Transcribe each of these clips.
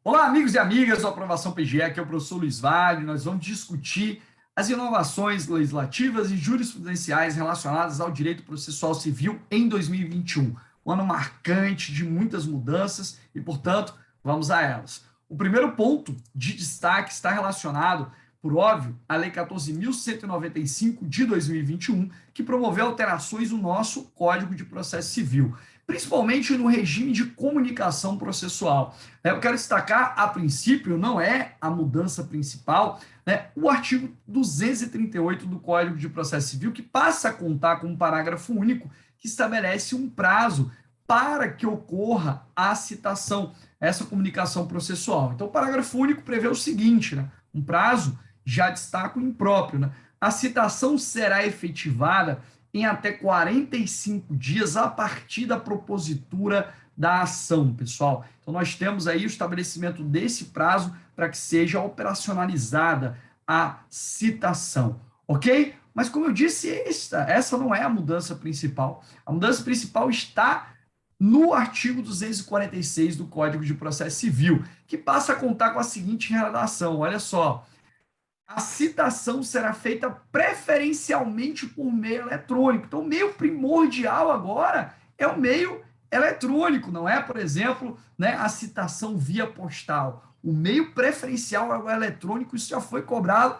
Olá, amigos e amigas do Aprovação PGE, aqui é o professor Luiz Vale. Nós vamos discutir as inovações legislativas e jurisprudenciais relacionadas ao direito processual civil em 2021, um ano marcante de muitas mudanças e, portanto, vamos a elas. O primeiro ponto de destaque está relacionado, por óbvio, à Lei 14.195 de 2021, que promoveu alterações no nosso Código de Processo Civil, principalmente no regime de comunicação processual. Eu quero destacar, a princípio, não é a mudança principal, o artigo 238 do Código de Processo Civil, que passa a contar com um parágrafo único que estabelece um prazo para que ocorra a citação, essa comunicação processual. Então, o parágrafo único prevê o seguinte, um prazo, já destaco impróprio, a citação será efetivada em até 45 dias a partir da propositura da ação, pessoal. Então, nós temos aí o estabelecimento desse prazo para que seja operacionalizada a citação, ok? Mas, como eu disse, essa não é a mudança principal. A mudança principal está no artigo 246 do Código de Processo Civil, que passa a contar com a seguinte redação, olha só: a citação será feita preferencialmente por meio eletrônico. Então, o meio primordial agora é o meio eletrônico, não é, por exemplo, a citação via postal. O meio preferencial é o eletrônico, isso já foi cobrado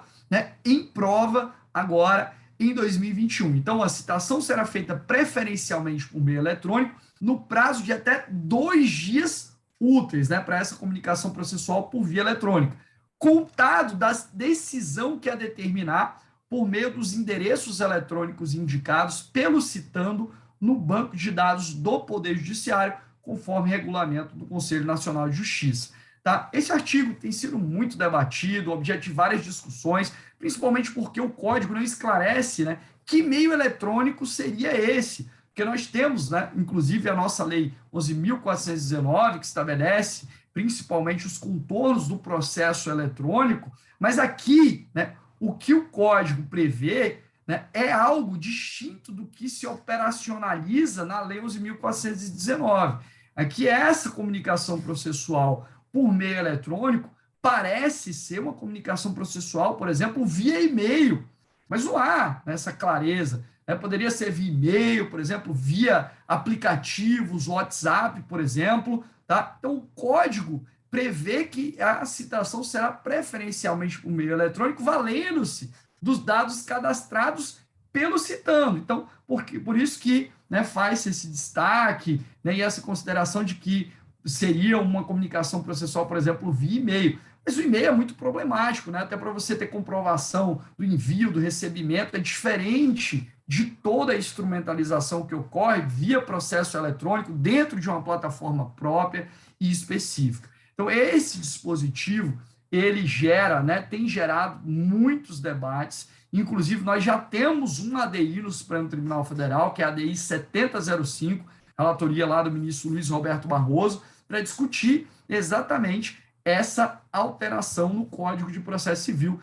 em prova agora em 2021. Então, a citação será feita preferencialmente por meio eletrônico no prazo de até 2 dias úteis, para essa comunicação processual por via eletrônica, contado da decisão que a determinar por meio dos endereços eletrônicos indicados pelo citando no banco de dados do Poder Judiciário, conforme regulamento do Conselho Nacional de Justiça. Tá? Esse artigo tem sido muito debatido, objeto de várias discussões, principalmente porque o código não esclarece que meio eletrônico seria esse, porque nós temos, inclusive, a nossa lei 11.419, que estabelece principalmente os contornos do processo eletrônico, mas aqui, o que o código prevê é algo distinto do que se operacionaliza na lei 11.419. Aqui, essa comunicação processual por meio eletrônico parece ser uma comunicação processual, por exemplo, via e-mail, mas não há essa clareza. Poderia ser via e-mail, por exemplo, via aplicativos, WhatsApp, por exemplo. Tá? Então, o código prevê que a citação será preferencialmente por meio eletrônico, valendo-se dos dados cadastrados pelo citando. Então, por isso que faz esse destaque e essa consideração de que seria uma comunicação processual, por exemplo, via e-mail. Mas o e-mail é muito problemático, até para você ter comprovação do envio, do recebimento, é diferente de toda a instrumentalização que ocorre via processo eletrônico dentro de uma plataforma própria e específica. Então, esse dispositivo, ele tem gerado muitos debates, inclusive nós já temos um ADI no Supremo Tribunal Federal, que é a ADI 7005, relatoria lá do ministro Luiz Roberto Barroso, para discutir exatamente essa alteração no Código de Processo Civil.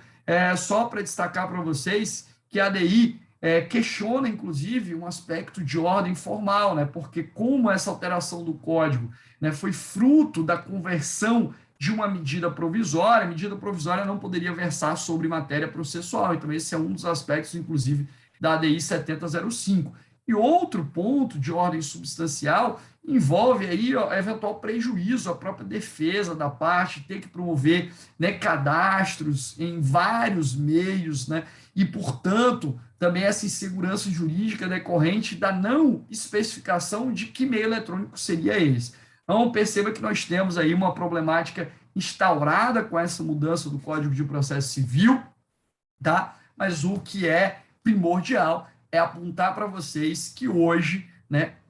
Só para destacar para vocês que a ADI questiona, inclusive, um aspecto de ordem formal, porque como essa alteração do Código foi fruto da conversão de uma medida provisória, a medida provisória não poderia versar sobre matéria processual. Então, esse é um dos aspectos, inclusive, da ADI 7005. E outro ponto de ordem substancial envolve aí eventual prejuízo à própria defesa da parte, ter que promover cadastros em vários meios, e, portanto, também essa insegurança jurídica decorrente da não especificação de que meio eletrônico seria esse. Então, perceba que nós temos aí uma problemática instaurada com essa mudança do Código de Processo Civil, tá? Mas o que é primordial é apontar para vocês que hoje,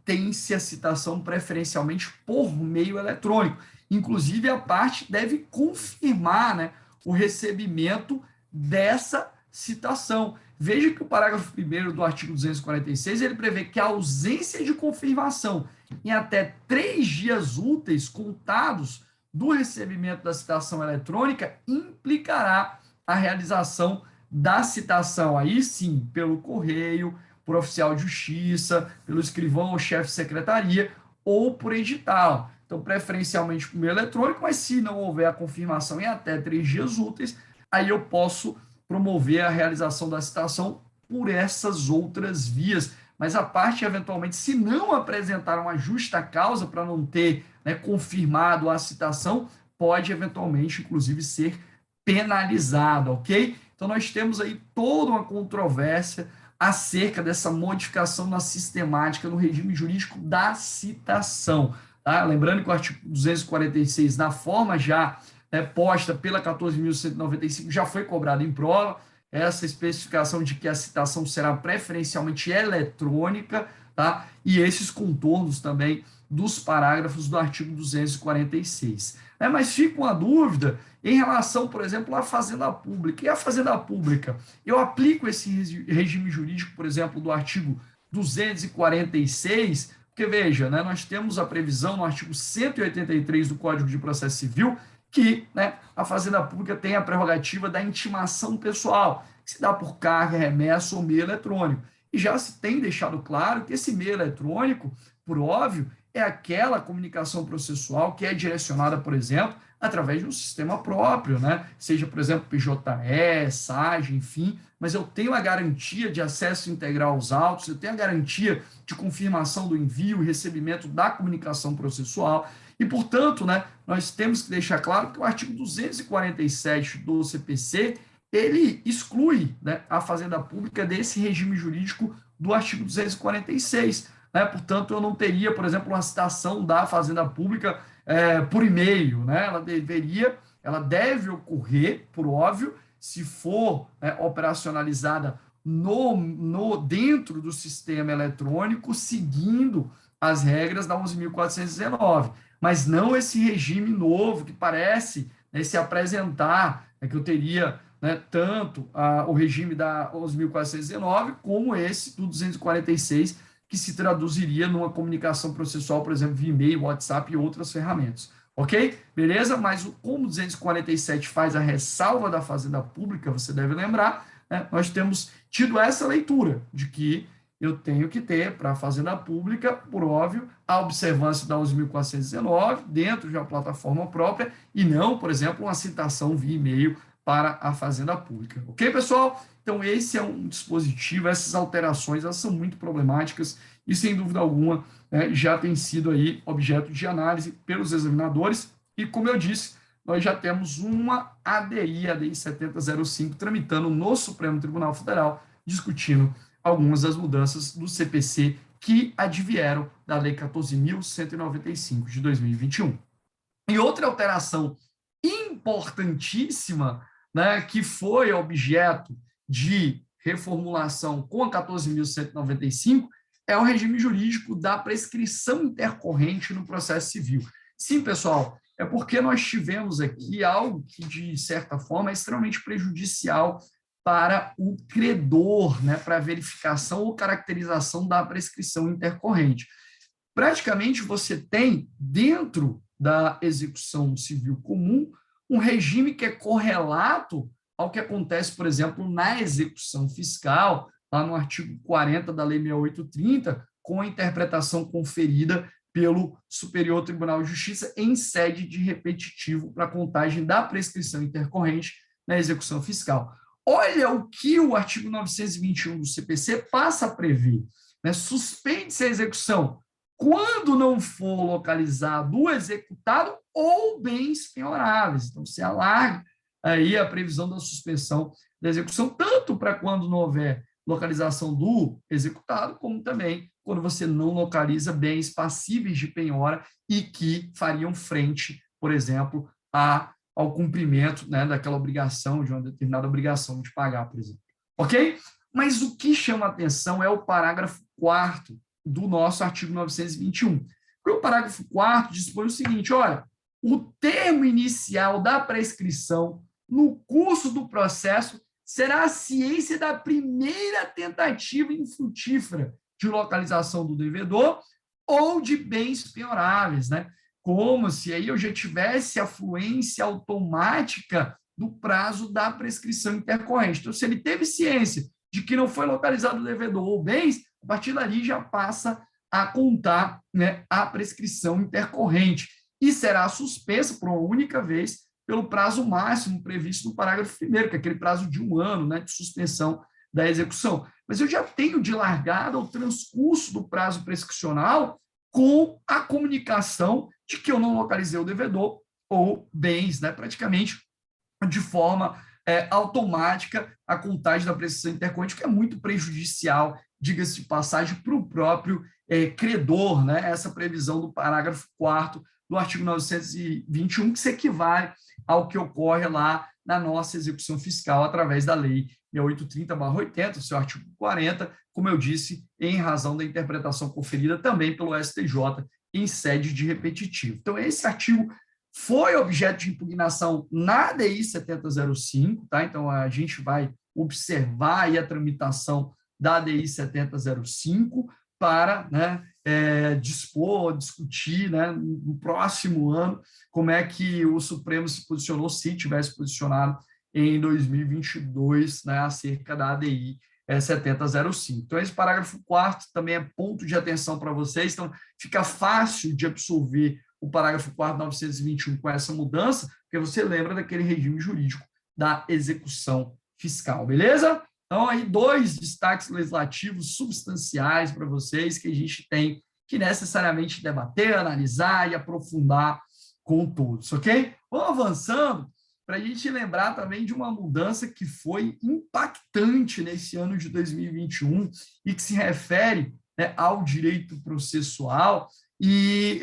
tem-se a citação preferencialmente por meio eletrônico. Inclusive, a parte deve confirmar o recebimento dessa citação. Veja que o parágrafo 1º do artigo 246, ele prevê que a ausência de confirmação em até 3 dias úteis contados do recebimento da citação eletrônica implicará a realização da citação, aí sim, pelo correio, por oficial de justiça, pelo escrivão ou chefe de secretaria, ou por edital. Então, preferencialmente por meio eletrônico, mas se não houver a confirmação em até 3 dias úteis, aí eu posso promover a realização da citação por essas outras vias. Mas a parte, eventualmente, se não apresentar uma justa causa para não ter, né, confirmado a citação, pode, eventualmente, inclusive, ser penalizada, ok? Então, nós temos aí toda uma controvérsia acerca dessa modificação na sistemática no regime jurídico da citação. Tá? Lembrando que o artigo 246, na forma já posta pela 14.195, já foi cobrado em prova, essa especificação de que a citação será preferencialmente eletrônica, tá? E esses contornos também dos parágrafos do artigo 246. Mas fica uma dúvida em relação, por exemplo, à fazenda pública. E a fazenda pública, eu aplico esse regime jurídico, por exemplo, do artigo 246, porque, veja, né, nós temos a previsão no artigo 183 do Código de Processo Civil que, né, a fazenda pública tem a prerrogativa da intimação pessoal, que se dá por carga, remessa ou meio eletrônico. E já se tem deixado claro que esse meio eletrônico, por óbvio, é aquela comunicação processual que é direcionada, por exemplo, através de um sistema próprio, né? Seja, por exemplo, PJE, SAGE, enfim, mas eu tenho a garantia de acesso integral aos autos, eu tenho a garantia de confirmação do envio e recebimento da comunicação processual, e, portanto, né, nós temos que deixar claro que o artigo 247 do CPC, ele exclui, né, a fazenda pública desse regime jurídico do artigo 246. Né? Portanto, eu não teria, por exemplo, uma citação da fazenda pública por e-mail. Né? Ela deve ocorrer, por óbvio, se for operacionalizada dentro do sistema eletrônico, seguindo as regras da 11.419. Mas não esse regime novo que parece, né, se apresentar, que eu teria, né, tanto o regime da 11.419 como esse do 246, que se traduziria numa comunicação processual, por exemplo, via e-mail, WhatsApp e outras ferramentas. Ok? Beleza? Mas como o 247 faz a ressalva da fazenda pública, você deve lembrar, né, nós temos tido essa leitura de que eu tenho que ter, para a fazenda pública, por óbvio, a observância da 11.419 dentro de uma plataforma própria e não, por exemplo, uma citação via e-mail para a fazenda pública. Ok, pessoal? Então, esse é um dispositivo, essas alterações, elas são muito problemáticas e, sem dúvida alguma, já tem sido aí objeto de análise pelos examinadores e, como eu disse, nós já temos uma ADI, a ADI 7005, tramitando no Supremo Tribunal Federal, discutindo algumas das mudanças do CPC que advieram da Lei 14.195 de 2021. E outra alteração importantíssima, né, que foi objeto de reformulação com a 14.195 é o regime jurídico da prescrição intercorrente no processo civil. Sim, pessoal, é porque nós tivemos aqui algo que, de certa forma, é extremamente prejudicial para o credor, né, para a verificação ou caracterização da prescrição intercorrente. Praticamente, você tem, dentro da execução civil comum, um regime que é correlato ao que acontece, por exemplo, na execução fiscal, lá no artigo 40 da Lei 6830, com a interpretação conferida pelo Superior Tribunal de Justiça em sede de repetitivo para a contagem da prescrição intercorrente na execução fiscal. Olha o que o artigo 921 do CPC passa a prever, né? Suspende-se a execução quando não for localizado o executado ou bens penhoráveis. Então, se alarga aí a previsão da suspensão da execução, tanto para quando não houver localização do executado, como também quando você não localiza bens passíveis de penhora e que fariam frente, por exemplo, ao cumprimento, né, daquela obrigação, de uma determinada obrigação de pagar, por exemplo. Ok? Mas o que chama a atenção é o parágrafo 4º do nosso artigo 921. O parágrafo 4º dispõe o seguinte, olha, o termo inicial da prescrição no curso do processo será a ciência da primeira tentativa infrutífera de localização do devedor ou de bens penhoráveis, né? Como se aí eu já tivesse a fluência automática do prazo da prescrição intercorrente. Então, se ele teve ciência de que não foi localizado o devedor ou bens, a partir dali já passa a contar, né, a prescrição intercorrente. e será suspensa por uma única vez pelo prazo máximo previsto no parágrafo 1º, que é aquele prazo de 1 ano, né, de suspensão da execução. Mas eu já tenho de largada o transcurso do prazo prescricional com a comunicação de que eu não localizei o devedor ou bens, né, praticamente de forma automática a contagem da prescrição intercorrente, que é muito prejudicial, diga-se de passagem, para o próprio credor, né, essa previsão do parágrafo 4º do artigo 921, que se equivale ao que ocorre lá na nossa execução fiscal através da lei 6830/80, seu artigo 40, como eu disse, em razão da interpretação conferida também pelo STJ em sede de repetitivo. Então, esse artigo foi objeto de impugnação na DI 7005, tá? Então, a gente vai observar aí a tramitação da DI 7005 para, né, dispor, discutir, né, no próximo ano como é que o Supremo se posicionou, se tivesse posicionado em 2022, né, acerca da ADI 7005. Então, esse parágrafo 4º também é ponto de atenção para vocês, então fica fácil de absorver o parágrafo 4º 921 com essa mudança, porque você lembra daquele regime jurídico da execução fiscal, beleza? Então, aí 2 destaques legislativos substanciais para vocês que a gente tem que necessariamente debater, analisar e aprofundar com todos, ok? Vamos avançando para a gente lembrar também de uma mudança que foi impactante nesse ano de 2021 e que se refere, né, ao direito processual e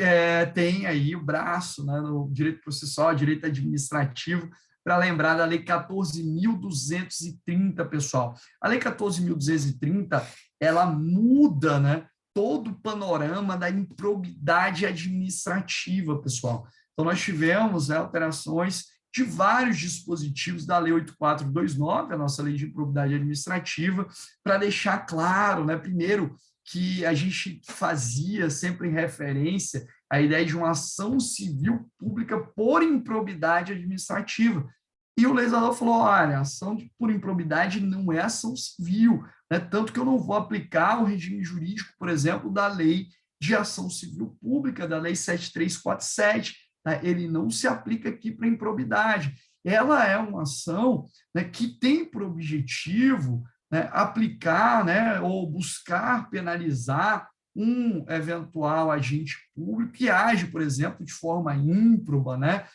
tem aí o braço, né, no direito processual, direito administrativo, para lembrar da Lei 14.230, pessoal. A Lei 14.230, ela muda, né, todo o panorama da improbidade administrativa, pessoal. Então, nós tivemos, né, alterações de vários dispositivos da Lei 8429, a nossa Lei de Improbidade Administrativa, para deixar claro, né, primeiro, que a gente fazia sempre referência à ideia de uma ação civil pública por improbidade administrativa. E o legislador falou, olha, ação por improbidade não é ação civil, né? Tanto que eu não vou aplicar o regime jurídico, por exemplo, da Lei de Ação Civil Pública, da Lei 7347, tá? Ele não se aplica aqui para improbidade. Ela é uma ação, né, que tem por objetivo, né, aplicar, né, ou buscar penalizar um eventual agente público que age, por exemplo, de forma ímproba, né,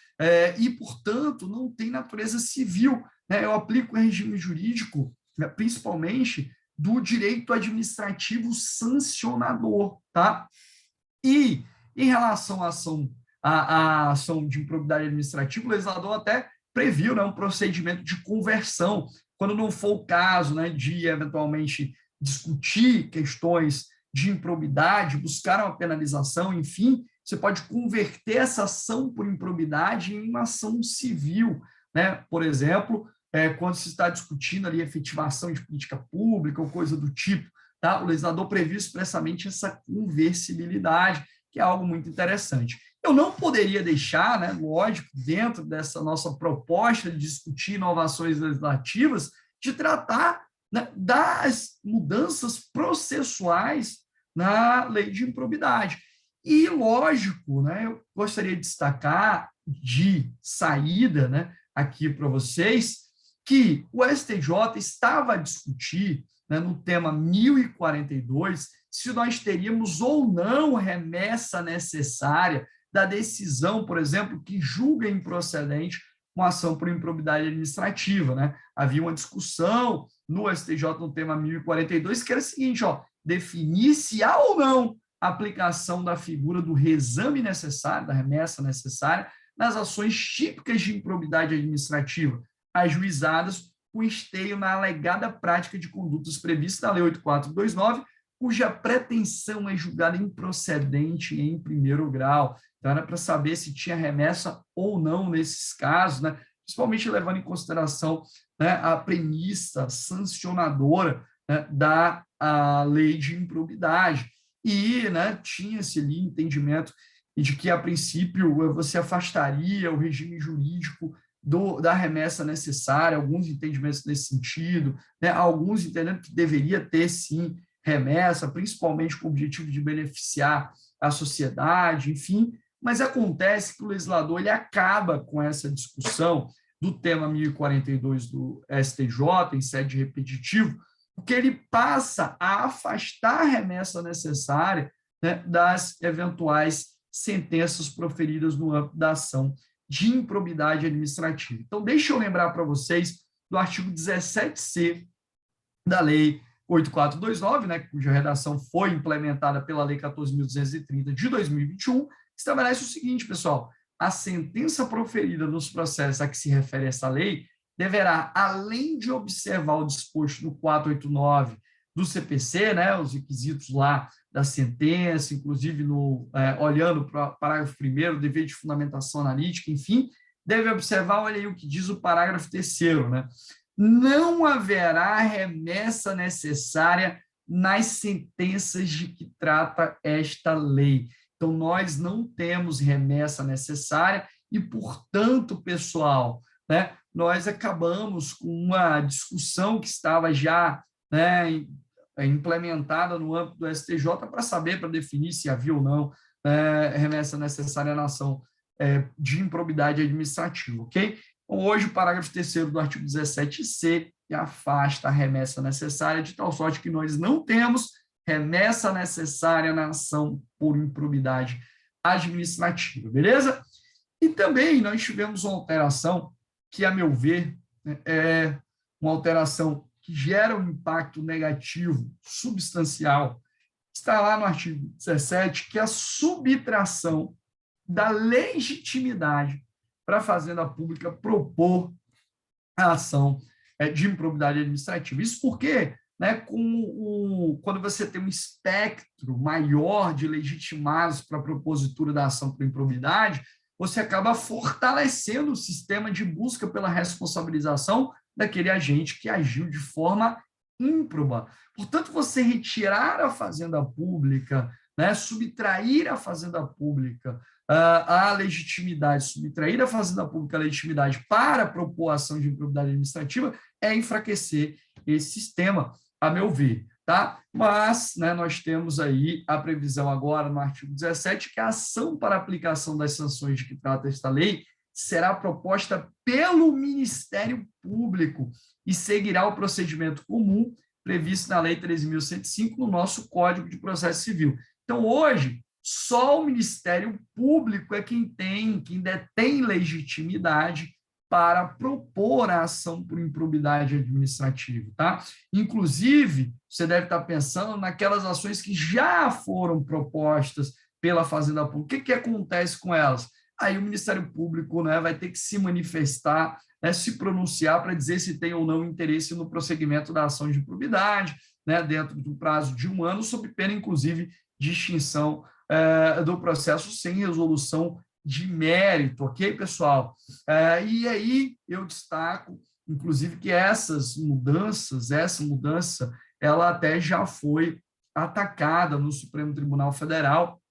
e, portanto, não tem natureza civil, né? Eu aplico o regime jurídico, né, principalmente do direito administrativo sancionador, tá? E, em relação à ação de improbidade administrativa, o legislador até previu, né, um procedimento de conversão, quando não for o caso, né, de eventualmente discutir questões de improbidade, buscar uma penalização, enfim, você pode converter essa ação por improbidade em uma ação civil, né? Por exemplo, quando se está discutindo ali a efetivação de política pública ou coisa do tipo, tá? O legislador previu expressamente essa conversibilidade, que é algo muito interessante. Eu não poderia deixar, né, lógico, dentro dessa nossa proposta de discutir inovações legislativas, de tratar, né, das mudanças processuais na lei de improbidade. E, lógico, né, eu gostaria de destacar de saída, né, aqui para vocês, que o STJ estava a discutir, né, no tema 1042, se nós teríamos ou não remessa necessária da decisão, por exemplo, que julga improcedente uma ação por improbidade administrativa, né? Havia uma discussão no STJ no tema 1042, que era o seguinte, ó, definir se há ou não aplicação da figura do reexame necessário, da remessa necessária, nas ações típicas de improbidade administrativa, ajuizadas com esteio na alegada prática de condutas previstas na Lei 8429, cuja pretensão é julgada improcedente em primeiro grau. Então, era para saber se tinha remessa ou não nesses casos, né? Principalmente levando em consideração, né, a premissa sancionadora, né, da lei de improbidade. E, né, tinha-se ali entendimento de que, a princípio, você afastaria o regime jurídico da remessa necessária, alguns entendimentos nesse sentido, né, alguns entendendo que deveria ter, sim, remessa, principalmente com o objetivo de beneficiar a sociedade, enfim, Mas acontece que o legislador ele acaba com essa discussão do tema 1042 do STJ, em sede repetitiva, porque ele passa a afastar a remessa necessária, né, das eventuais sentenças proferidas no âmbito da ação de improbidade administrativa. Então, deixa eu lembrar para vocês do artigo 17C da Lei 8429, né, cuja redação foi implementada pela Lei 14.230 de 2021, estabelece o seguinte, pessoal: a sentença proferida nos processos a que se refere essa lei deverá, além de observar o disposto no 489 do CPC, né, os requisitos lá da sentença, inclusive olhando para o parágrafo 1º, dever de fundamentação analítica, enfim, deve observar, olha aí o que diz o parágrafo 3º, né? Não haverá remessa necessária nas sentenças de que trata esta lei. Então, nós não temos remessa necessária e, portanto, pessoal, né, nós acabamos com uma discussão que estava já, né, implementada no âmbito do STJ para saber, para definir se havia ou não remessa necessária na ação de improbidade administrativa, ok? Então, hoje, o parágrafo 3º do artigo 17C afasta a remessa necessária, de tal sorte que nós não temos remessa necessária na ação por improbidade administrativa, beleza? E também nós tivemos uma alteração que, a meu ver, é uma alteração que gera um impacto negativo substancial. Está lá no artigo 17, que é a subtração da legitimidade para a Fazenda Pública propor a ação de improbidade administrativa. Isso porque, né, quando você tem um espectro maior de legitimados para a propositura da ação por improbidade, você acaba fortalecendo o sistema de busca pela responsabilização daquele agente que agiu de forma ímproba. Portanto, você retirar a Fazenda Pública, né, subtrair a Fazenda Pública a legitimidade, subtrair a Fazenda Pública a legitimidade para propor a ação de improbidade administrativa é enfraquecer esse sistema, a meu ver, tá? Mas, né, nós temos aí a previsão agora no artigo 17 que a ação para aplicação das sanções de que trata esta lei será proposta pelo Ministério Público e seguirá o procedimento comum previsto na Lei 13.105 no nosso Código de Processo Civil. Então, hoje, só o Ministério Público é quem detém legitimidade para propor a ação por improbidade administrativa, tá? Inclusive, você deve estar pensando naquelas ações que já foram propostas pela Fazenda Pública. O que acontece com elas? Aí o Ministério Público, né, vai ter que se manifestar, né, se pronunciar para dizer se tem ou não interesse no prosseguimento da ação de improbidade, né, dentro do prazo de 1 ano, sob pena, inclusive, de extinção do processo sem resolução de mérito, ok, pessoal? E aí eu destaco, inclusive, que essa mudança, ela até já foi atacada no Supremo Tribunal Federal,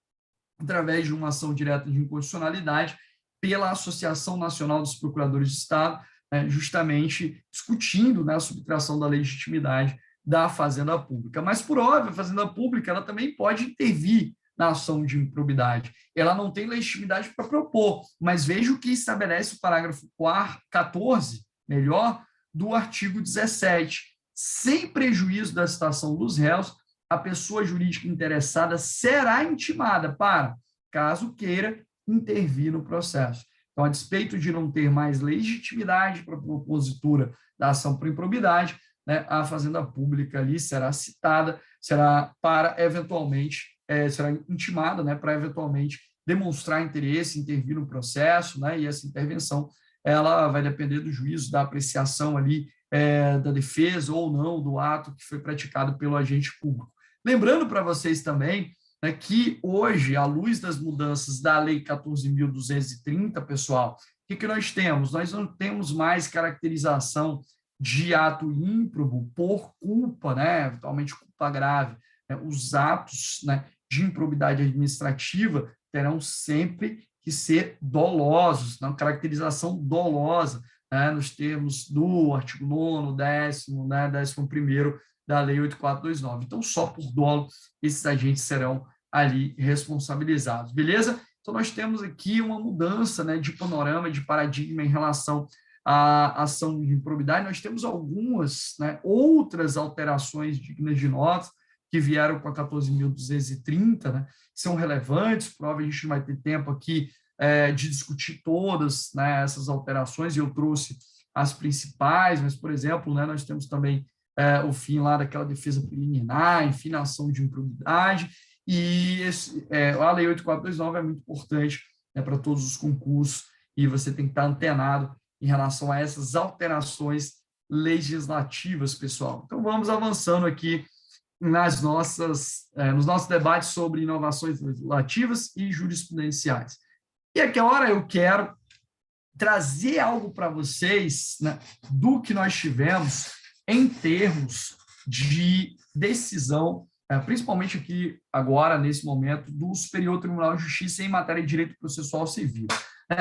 através de uma ação direta de inconstitucionalidade pela Associação Nacional dos Procuradores de Estado, justamente discutindo, né, a subtração da legitimidade da Fazenda Pública. Mas, por óbvio, a Fazenda Pública ela também pode intervir na ação de improbidade. Ela não tem legitimidade para propor, mas veja o que estabelece o parágrafo 14, do artigo 17. Sem prejuízo da citação dos réus, a pessoa jurídica interessada será intimada para, caso queira, intervir no processo. Então, a despeito de não ter mais legitimidade para a propositura da ação por improbidade, né, a Fazenda Pública ali será citada, será intimada, né, para eventualmente demonstrar interesse, intervir no processo, né, e essa intervenção ela vai depender do juízo, da apreciação ali da defesa ou não do ato que foi praticado pelo agente público. Lembrando para vocês também, né, que hoje, à luz das mudanças da Lei 14.230, pessoal, o que nós temos? Nós não temos mais caracterização de ato ímprobo por culpa, né, eventualmente culpa grave. Os atos, né, de improbidade administrativa terão sempre que ser dolosos, não, caracterização dolosa, né, nos termos do artigo 9º, 10º, né, 11º da Lei 8429. Então, só por dolo, esses agentes serão ali responsabilizados, beleza? Então, nós temos aqui uma mudança, né, de panorama, de paradigma em relação à ação de improbidade. Nós temos algumas, né, outras alterações dignas de nota que vieram com a 14.230, né, que são relevantes, provavelmente a gente não vai ter tempo aqui de discutir todas, né, essas alterações, e eu trouxe as principais, mas, por exemplo, né, nós temos também o fim lá daquela defesa preliminar, enfim, a ação de improbidade, e a Lei 8.429 é muito importante, né, para todos os concursos, e você tem que estar antenado em relação a essas alterações legislativas, pessoal. Então, vamos avançando aqui nos nossos debates sobre inovações legislativas e jurisprudenciais. E aqui agora eu quero trazer algo para vocês, né, do que nós tivemos em termos de decisão, principalmente aqui agora, nesse momento, do Superior Tribunal de Justiça em matéria de direito processual civil.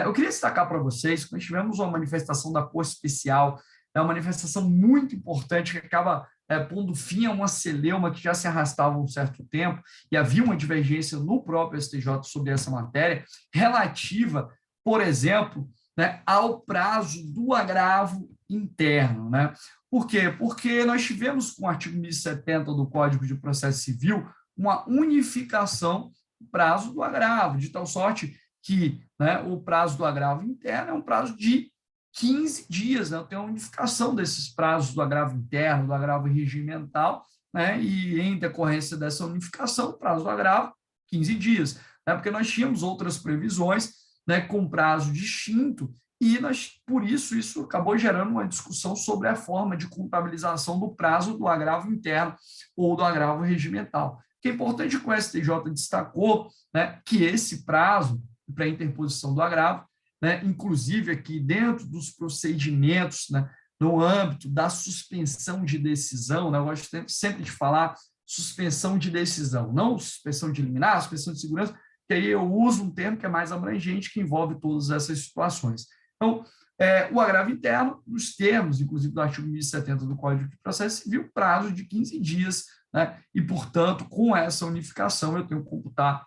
Eu queria destacar para vocês que nós tivemos uma manifestação da Corte Especial, uma manifestação muito importante que acaba pondo fim a uma celeuma que já se arrastava há um certo tempo, e havia uma divergência no próprio STJ sobre essa matéria, relativa, por exemplo, né, ao prazo do agravo interno. Né? Por quê? Porque nós tivemos, com o artigo 1070 do Código de Processo Civil, uma unificação do prazo do agravo, de tal sorte que, né, o prazo do agravo interno é um prazo de 15 dias, né? Tem uma unificação desses prazos do agravo interno, do agravo regimental, né? E em decorrência dessa unificação, o prazo do agravo, 15 dias, né? Porque nós tínhamos outras previsões, né, com prazo distinto, e por isso acabou gerando uma discussão sobre a forma de contabilização do prazo do agravo interno ou do agravo regimental. O que é importante que o STJ destacou, né, que esse prazo para a interposição do agravo, né, inclusive aqui dentro dos procedimentos, né, no âmbito da suspensão de decisão, né, eu gosto sempre de falar suspensão de decisão, não suspensão de liminar, suspensão de segurança, que aí eu uso um termo que é mais abrangente, que envolve todas essas situações. Então, o agravo interno, nos termos, inclusive do artigo 1070 do Código de Processo Civil, prazo de 15 dias, né, e, portanto, com essa unificação, eu tenho que computar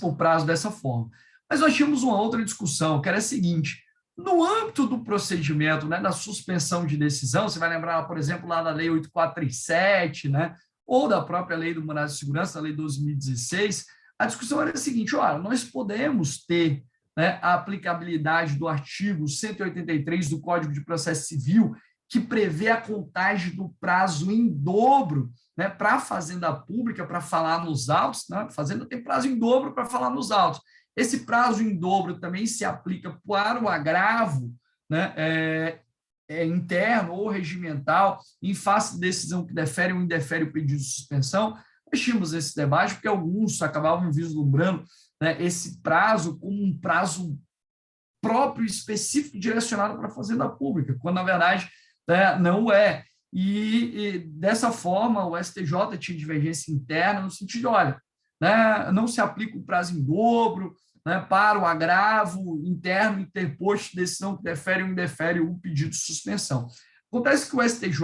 o prazo dessa forma. Mas nós tínhamos uma outra discussão, que era a seguinte: no âmbito do procedimento, né, da suspensão de decisão, você vai lembrar, por exemplo, lá da Lei 8.437, né, ou da própria Lei do Mandado de Segurança, da Lei 2016, a discussão era a seguinte: olha, nós podemos ter, né, a aplicabilidade do artigo 183 do Código de Processo Civil, que prevê a contagem do prazo em dobro, né, para a Fazenda Pública, para falar nos autos, né, a Fazenda tem prazo em dobro para falar nos autos. Esse prazo em dobro também se aplica para o agravo, né, interno ou regimental, em face de decisão que defere ou indefere o pedido de suspensão. Nós tínhamos esse debate porque alguns acabavam vislumbrando, né, esse prazo como um prazo próprio, específico, direcionado para a Fazenda Pública, quando, na verdade, não é. E dessa forma, o STJ tinha divergência interna no sentido de, olha, né, não se aplica o prazo em dobro, né, para o agravo interno interposto de decisão que defere ou indefere o pedido de suspensão. Acontece que o STJ,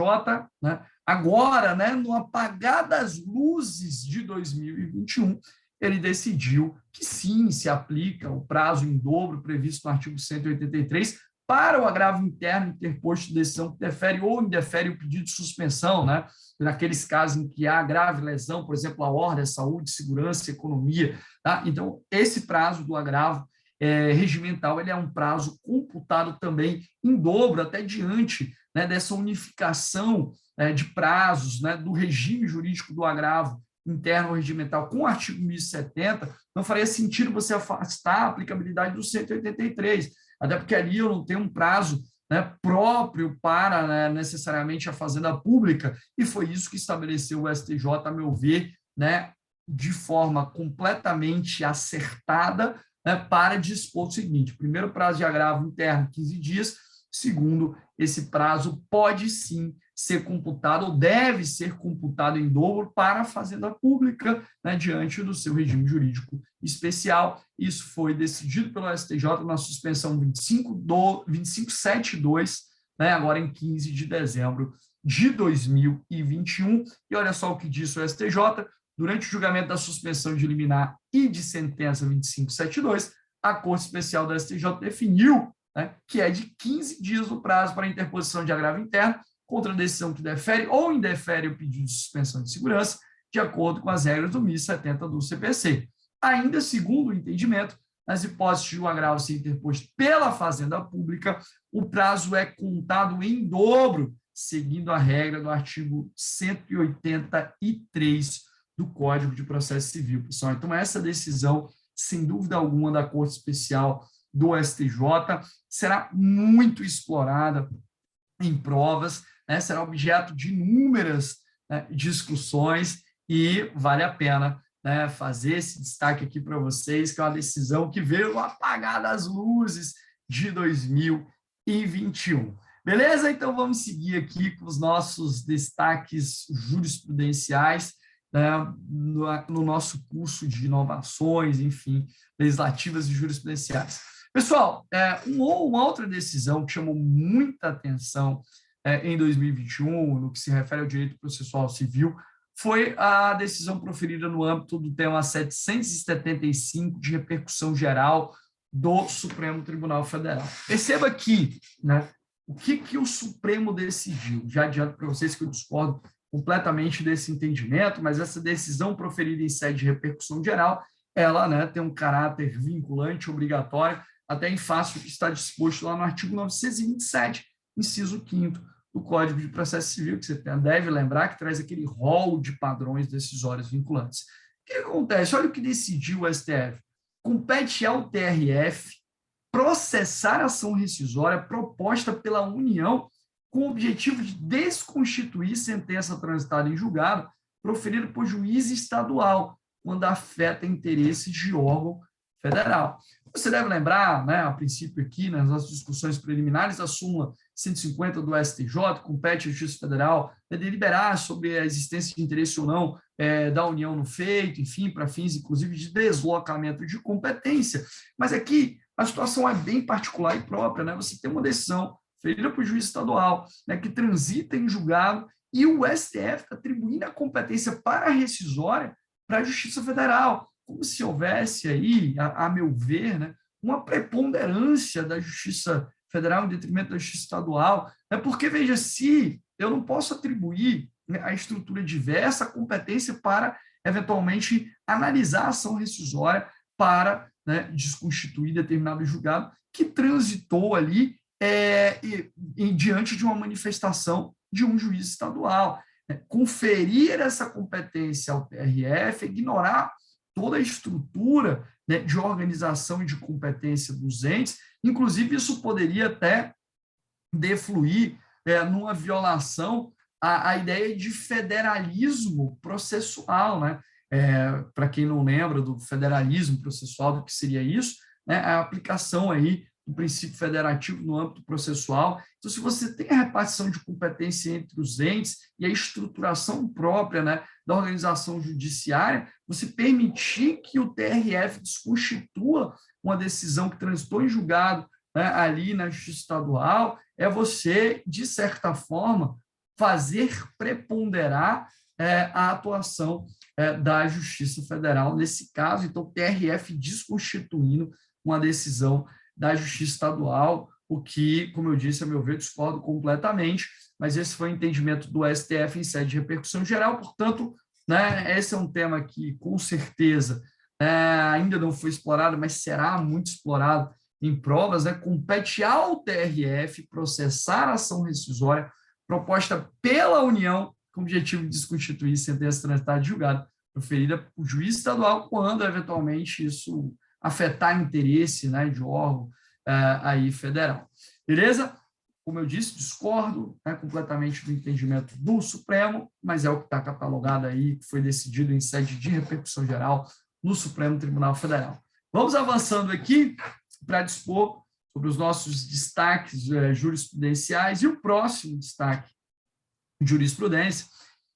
né, agora, né, no apagar das luzes de 2021, ele decidiu que sim, se aplica o prazo em dobro previsto no artigo 183 para o agravo interno interposto de decisão que defere ou indefere o pedido de suspensão, né? Naqueles casos em que há grave lesão, por exemplo, a ordem, a saúde, segurança, economia. Tá? Então, esse prazo do agravo regimental ele é um prazo computado também em dobro, até diante, né, dessa unificação de prazos, né, do regime jurídico do agravo interno regimental com o artigo 1070, não faria sentido você afastar a aplicabilidade do 183, até porque ali eu não tenho um prazo, né, próprio para, né, necessariamente a Fazenda Pública, e foi isso que estabeleceu o STJ, a meu ver, né, de forma completamente acertada, né, para dispor o seguinte: primeiro, prazo de agravo interno, 15 dias, segundo, esse prazo pode sim ser computado ou deve ser computado em dobro para a Fazenda Pública, né, diante do seu regime jurídico especial. Isso foi decidido pelo STJ na suspensão 2572, né, agora em 15 de dezembro de 2021. E olha só o que disse o STJ: durante o julgamento da suspensão de liminar e de sentença 2572, a Corte Especial do STJ definiu, né, que é de 15 dias o prazo para a interposição de agravo interno contra a decisão que defere ou indefere o pedido de suspensão de segurança, de acordo com as regras do 1070 do CPC. Ainda segundo o entendimento, nas hipóteses de um agravo ser interposto pela Fazenda Pública, o prazo é contado em dobro, seguindo a regra do artigo 183 do Código de Processo Civil, pessoal. Então, essa decisão, sem dúvida alguma, da Corte Especial do STJ, será muito explorada em provas, né? Será objeto de inúmeras, né, discussões e vale a pena, né, fazer esse destaque aqui para vocês, que é uma decisão que veio apagar das luzes de 2021. Beleza? Então, vamos seguir aqui com os nossos destaques jurisprudenciais, né, no nosso curso de inovações, enfim, legislativas e jurisprudenciais. Pessoal, uma outra decisão que chamou muita atenção em 2021, no que se refere ao direito processual civil, foi a decisão proferida no âmbito do tema 775 de repercussão geral do Supremo Tribunal Federal. Perceba aqui, né, o que o Supremo decidiu. Já adianto para vocês que eu discordo completamente desse entendimento, mas essa decisão proferida em sede de repercussão geral, ela, né, tem um caráter vinculante, obrigatório, até em face do que está disposto lá no artigo 927, inciso 5º do Código de Processo Civil, que você deve lembrar que traz aquele rol de padrões decisórios vinculantes. O que acontece? Olha o que decidiu o STF. Compete ao TRF processar a ação rescisória proposta pela União com o objetivo de desconstituir sentença transitada em julgado proferida por juiz estadual, quando afeta interesses de órgão federal. Você deve lembrar, né, a princípio aqui, nas nossas discussões preliminares, a súmula 150 do STJ, compete à Justiça Federal deliberar sobre a existência de interesse ou não da União no feito, enfim, para fins, inclusive, de deslocamento de competência. Mas aqui a situação é bem particular e própria, né? Você tem uma decisão ferida por juiz estadual, né, que transita em julgado, e o STF está atribuindo a competência para a rescisória para a Justiça Federal, como se houvesse aí, a meu ver, né, uma preponderância da Justiça Federal em detrimento da Justiça Estadual, né, porque, veja, se eu não posso atribuir, né, a estrutura diversa, a competência para, eventualmente, analisar a ação rescisória para, né, desconstituir determinado julgado que transitou ali diante de uma manifestação de um juiz estadual. Conferir essa competência ao TRF, ignorar toda a estrutura, né, de organização e de competência dos entes, inclusive isso poderia até defluir numa violação à ideia de federalismo processual, né? Para quem não lembra do federalismo processual, do que seria isso, né, a aplicação aí do princípio federativo no âmbito processual. Então, se você tem a repartição de competência entre os entes e a estruturação própria, né, da organização judiciária, você permitir que o TRF desconstitua uma decisão que transitou em julgado, né, ali na Justiça Estadual, é você, de certa forma, fazer preponderar a atuação da Justiça Federal nesse caso. Então, o TRF desconstituindo uma decisão da Justiça Estadual, o que, como eu disse, a meu ver, discordo completamente, mas esse foi o entendimento do STF em sede de repercussão geral. Portanto, né, esse é um tema que, com certeza, ainda não foi explorado, mas será muito explorado em provas, né? Compete ao TRF processar a ação rescisória proposta pela União com o objetivo de desconstituir sentença transitada de julgado proferida por juiz estadual, quando, eventualmente, isso afetar interesse, né, de órgão aí federal. Beleza? Como eu disse, discordo, né, completamente do entendimento do Supremo, mas é o que está catalogado aí, que foi decidido em sede de repercussão geral no Supremo Tribunal Federal. Vamos avançando aqui para dispor sobre os nossos destaques jurisprudenciais, e o próximo destaque de jurisprudência,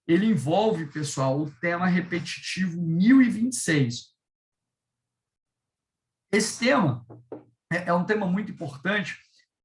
ele envolve, pessoal, o tema repetitivo 1026. Esse tema é um tema muito importante,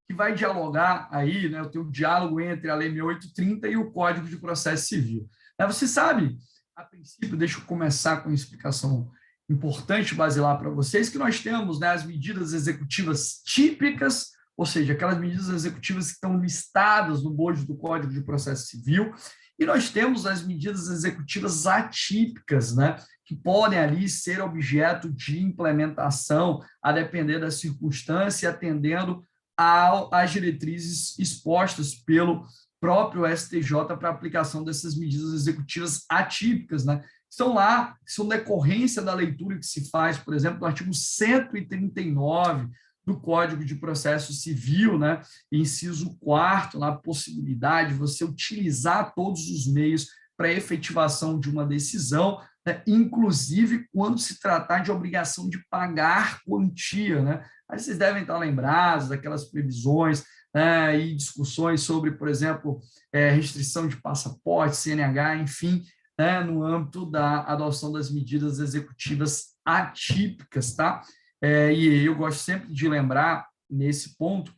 que vai dialogar aí, né, o diálogo entre a Lei 1830 e o Código de Processo Civil. Você sabe A princípio, deixa eu começar com uma explicação importante, basilar para vocês, que nós temos, né, as medidas executivas típicas, ou seja, aquelas medidas executivas que estão listadas no bojo do Código de Processo Civil, e nós temos as medidas executivas atípicas, né, que podem ali ser objeto de implementação, a depender da circunstância, atendendo às diretrizes expostas pelo próprio STJ para aplicação dessas medidas executivas atípicas, né? Estão lá, são decorrência da leitura que se faz, por exemplo, do artigo 139 do Código de Processo Civil, né? Inciso 4º, na possibilidade de você utilizar todos os meios para a efetivação de uma decisão, né? Inclusive quando se tratar de obrigação de pagar quantia, né? Aí vocês devem estar lembrados daquelas previsões, né, e discussões sobre, por exemplo, restrição de passaporte, CNH, enfim, né, no âmbito da adoção das medidas executivas atípicas, tá? E eu gosto sempre de lembrar, nesse ponto,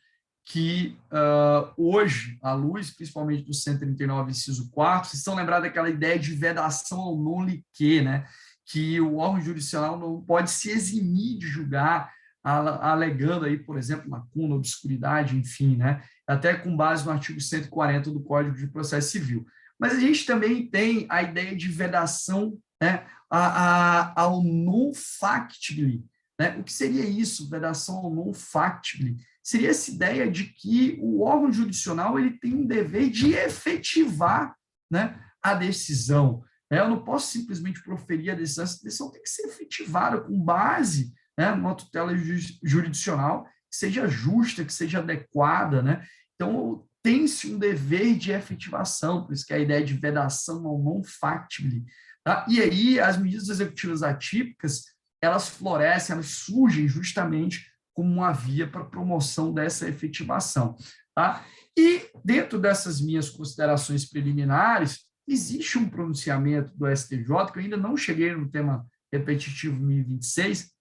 que hoje, à luz, principalmente do 139, inciso 4º, vocês estão lembrados daquela ideia de vedação ao non liquer, né? Que o órgão jurisdicional não pode se eximir de julgar, alegando aí, por exemplo, lacuna, obscuridade, enfim, né? Até com base no artigo 140 do Código de Processo Civil. Mas a gente também tem a ideia de vedação, né, ao non factible, né? O que seria isso, vedação ao non factible? Seria essa ideia de que o órgão jurisdicional ele tem um dever de efetivar, né, a decisão. Eu não posso simplesmente proferir a decisão tem que ser efetivada com base, né, numa tutela jurisdicional que seja justa, que seja adequada, né? Então, tem-se um dever de efetivação, por isso que é a ideia de vedação ao non factible, tá? E aí, as medidas executivas atípicas, elas florescem, elas surgem justamente como uma via para promoção dessa efetivação, tá? E, dentro dessas minhas considerações preliminares, existe um pronunciamento do STJ, que eu ainda não cheguei no tema repetitivo 1026,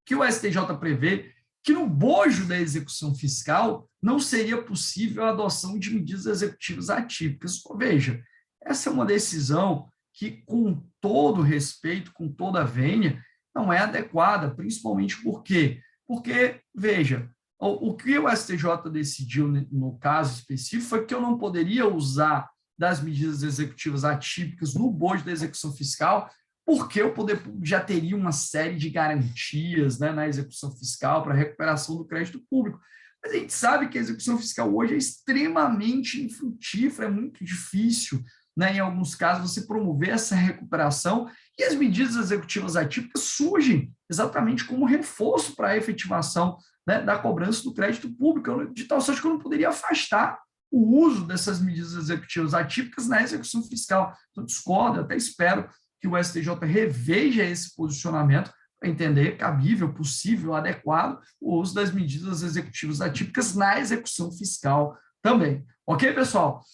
que o STJ prevê que no bojo da execução fiscal não seria possível a adoção de medidas executivas atípicas. Veja, essa é uma decisão que, com todo respeito, com toda a vênia, não é adequada, principalmente por quê? Porque, veja, o que o STJ decidiu no caso específico foi que eu não poderia usar das medidas executivas atípicas no bojo da execução fiscal, porque o poder público já teria uma série de garantias, né, na execução fiscal para a recuperação do crédito público. Mas a gente sabe que a execução fiscal hoje é extremamente infrutífera, é muito difícil, né, em alguns casos, você promover essa recuperação, e as medidas executivas atípicas surgem exatamente como reforço para a efetivação, né, da cobrança do crédito público, de tal sorte que eu não poderia afastar o uso dessas medidas executivas atípicas na execução fiscal. Então, discordo, até espero que o STJ reveja esse posicionamento para entender cabível, possível, adequado o uso das medidas executivas atípicas na execução fiscal também. Ok, pessoal?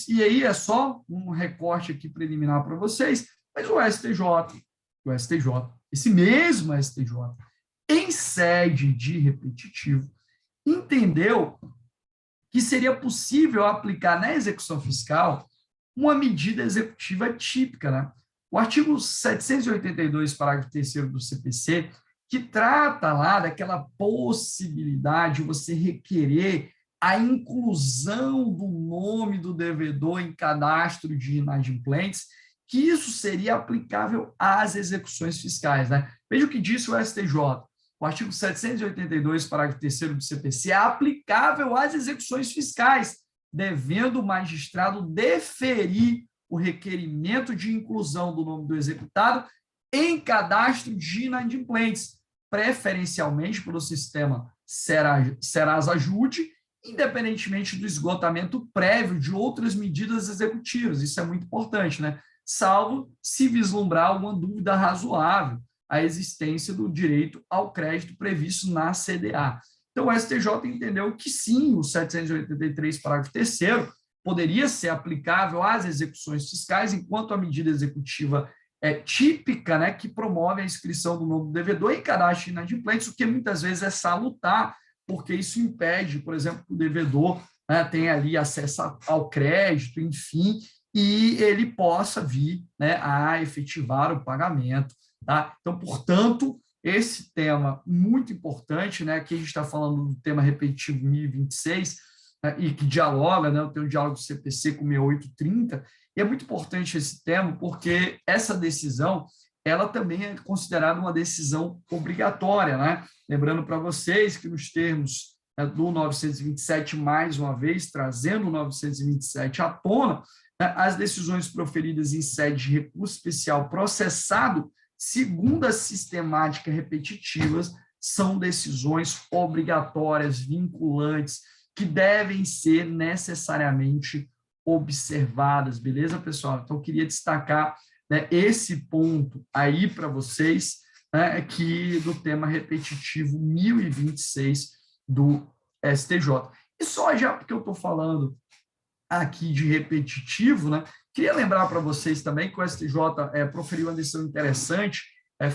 E aí é só um recorte aqui preliminar para vocês, mas o STJ, esse mesmo STJ, em sede de repetitivo, entendeu que seria possível aplicar na execução fiscal uma medida executiva típica, né? O artigo 782, parágrafo 3º do CPC, que trata lá daquela possibilidade de você requerer a inclusão do nome do devedor em cadastro de inadimplentes, que isso seria aplicável às execuções fiscais, né? Veja o que disse o STJ. O artigo 782, parágrafo 3º do CPC, é aplicável às execuções fiscais, devendo o magistrado deferir o requerimento de inclusão do nome do executado em cadastro de inadimplentes, preferencialmente pelo sistema Serasa-Ajude, independentemente do esgotamento prévio de outras medidas executivas. Isso é muito importante, né? Salvo se vislumbrar alguma dúvida razoável a existência do direito ao crédito previsto na CDA. Então, o STJ entendeu que sim, o 783, parágrafo 3º, poderia ser aplicável às execuções fiscais, enquanto a medida executiva típica, né, que promove a inscrição do nome do devedor em cadastro de inadimplentes, o que muitas vezes é salutar, porque isso impede, por exemplo, que o devedor, né, tenha ali acesso ao crédito, enfim, e ele possa vir, né, a efetivar o pagamento. Tá? Então, portanto, esse tema muito importante, né, aqui a gente está falando do tema repetitivo 1026, né, e que dialoga, né, eu tenho um diálogo do CPC com 6830, e é muito importante esse tema porque essa decisão ela também é considerada uma decisão obrigatória, né? Lembrando para vocês que nos termos, né, do 927, mais uma vez, trazendo o 927 à tona, né, as decisões proferidas em sede de recurso especial processado, segundo a sistemática repetitivas, são decisões obrigatórias, vinculantes, que devem ser necessariamente observadas, beleza, pessoal? Então, eu queria destacar, né, esse ponto aí para vocês, né, aqui do tema repetitivo 1026 do STJ. E só já porque eu estou falando aqui de repetitivo, né, queria lembrar para vocês também que o STJ proferiu uma decisão interessante,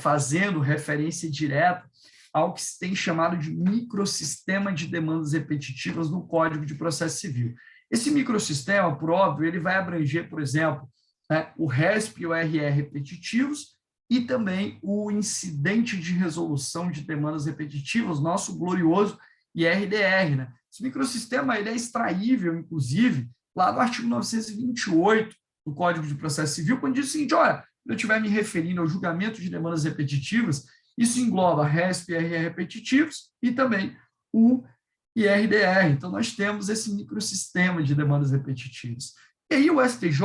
fazendo referência direta ao que se tem chamado de microsistema de demandas repetitivas no Código de Processo Civil. Esse microsistema, por óbvio, ele vai abranger, por exemplo, né, o RESP e o RR repetitivos e também o incidente de resolução de demandas repetitivas, nosso glorioso IRDR. Né? Esse microsistema ele é extraível, inclusive, lá no artigo 928 do Código de Processo Civil, quando diz o seguinte, olha, quando eu estiver me referindo ao julgamento de demandas repetitivas, isso engloba RESP e RR repetitivos e também o IRDR. Então, nós temos esse microsistema de demandas repetitivas. E aí o STJ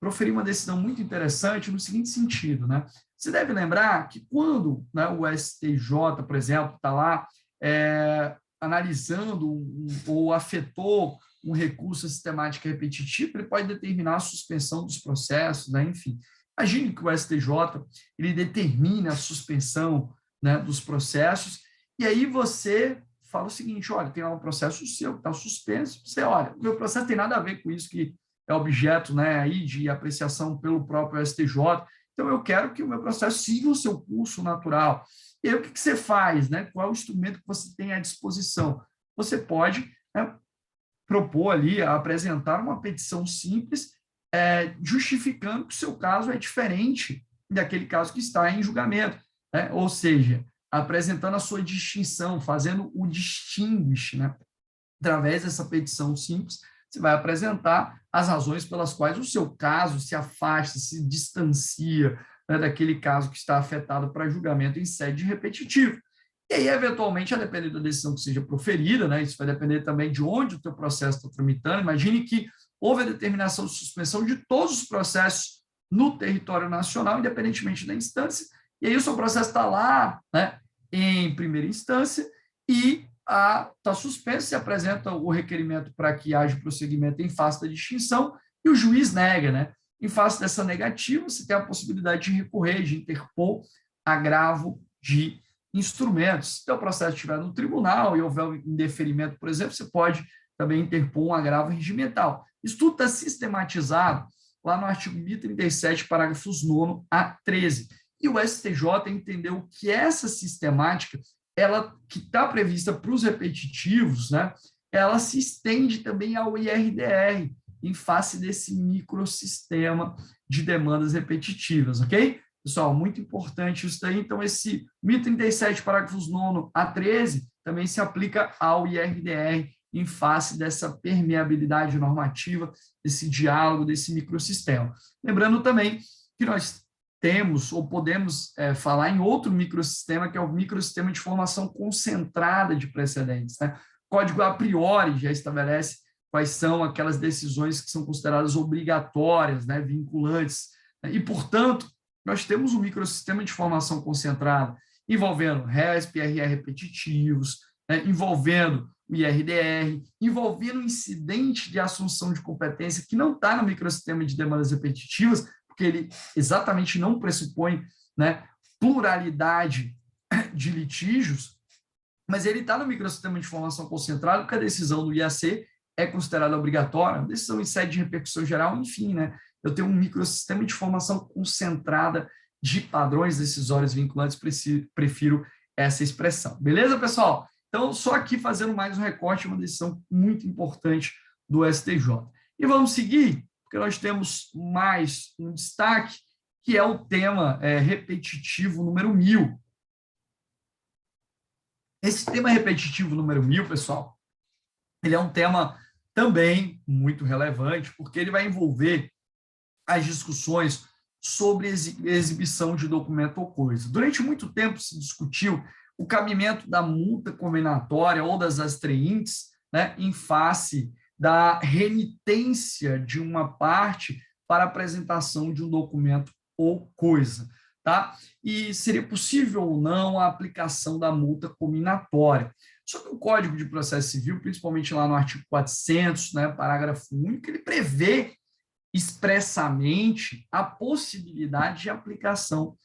proferiu uma decisão muito interessante no seguinte sentido, né? Você deve lembrar que quando, né, o STJ, por exemplo, está lá analisando ou afetou um recurso sistemático repetitivo, ele pode determinar a suspensão dos processos, né? Enfim. Imagine que o STJ ele determine a suspensão, né, dos processos, e aí você fala o seguinte, olha, tem um processo seu que está suspenso, você, olha, o meu processo tem nada a ver com isso que é objeto, né, aí de apreciação pelo próprio STJ, então eu quero que o meu processo siga o seu curso natural. E aí o que você faz, né? Qual é o instrumento que você tem à disposição? Você pode, né, propor ali, apresentar uma petição simples, justificando que o seu caso é diferente daquele caso que está em julgamento, né? Ou seja, apresentando a sua distinção, fazendo o distinguish, né? Através dessa petição simples, você vai apresentar as razões pelas quais o seu caso se afasta, se distancia, né, daquele caso que está afetado para julgamento em sede repetitiva. E aí, eventualmente, a depender da decisão que seja proferida, né, isso vai depender também de onde o teu processo está tramitando. Imagine que houve a determinação de suspensão de todos os processos no território nacional, independentemente da instância, e aí o seu processo está lá, né, em primeira instância, e está suspenso, se apresenta o requerimento para que haja prosseguimento em face da distinção, e o juiz nega, né? Em face dessa negativa, você tem a possibilidade de recorrer, de interpor agravo de instrumentos. Se o processo estiver no tribunal e houver um indeferimento, por exemplo, você pode também interpor um agravo regimental. Isso tudo está sistematizado lá no artigo 1037, parágrafos 9 a 13. E o STJ entendeu que essa sistemática, ela que está prevista para os repetitivos, né, ela se estende também ao IRDR, em face desse microsistema de demandas repetitivas, ok? Pessoal, muito importante isso daí. Então, esse 1037, parágrafos 9 a 13, também se aplica ao IRDR em face dessa permeabilidade normativa, desse diálogo, desse microsistema. Lembrando também que nós temos ou podemos falar em outro microsistema, que é o microsistema de formação concentrada de precedentes, né? O código a priori já estabelece quais são aquelas decisões que são consideradas obrigatórias, né, vinculantes, né? E, portanto, nós temos um microsistema de formação concentrada envolvendo RESP, RR repetitivos, né, envolvendo o IRDR, envolvendo o incidente de assunção de competência que não está no microsistema de demandas repetitivas, porque ele exatamente não pressupõe, né, pluralidade de litígios, mas ele está no microsistema de formação concentrada, porque a decisão do IAC é considerada obrigatória, decisão em sede de repercussão geral, enfim, né? Eu tenho um microsistema de formação concentrada de padrões decisórios vinculantes, prefiro essa expressão. Beleza, pessoal? Então, só aqui fazendo mais um recorte, uma decisão muito importante do STJ. E vamos seguir? porque nós temos mais um destaque, que é o tema repetitivo número 1000. Esse tema repetitivo número 1000, pessoal, ele é um tema também muito relevante, porque ele vai envolver as discussões sobre exibição de documento ou coisa. Durante muito tempo se discutiu o cabimento da multa condenatória ou das astreintes, né, em face da renitência de uma parte para apresentação de um documento ou coisa, tá? E seria possível ou não a aplicação da multa cominatória. Só que o Código de Processo Civil, principalmente lá no artigo 400, né, parágrafo único, ele prevê expressamente a possibilidade de aplicação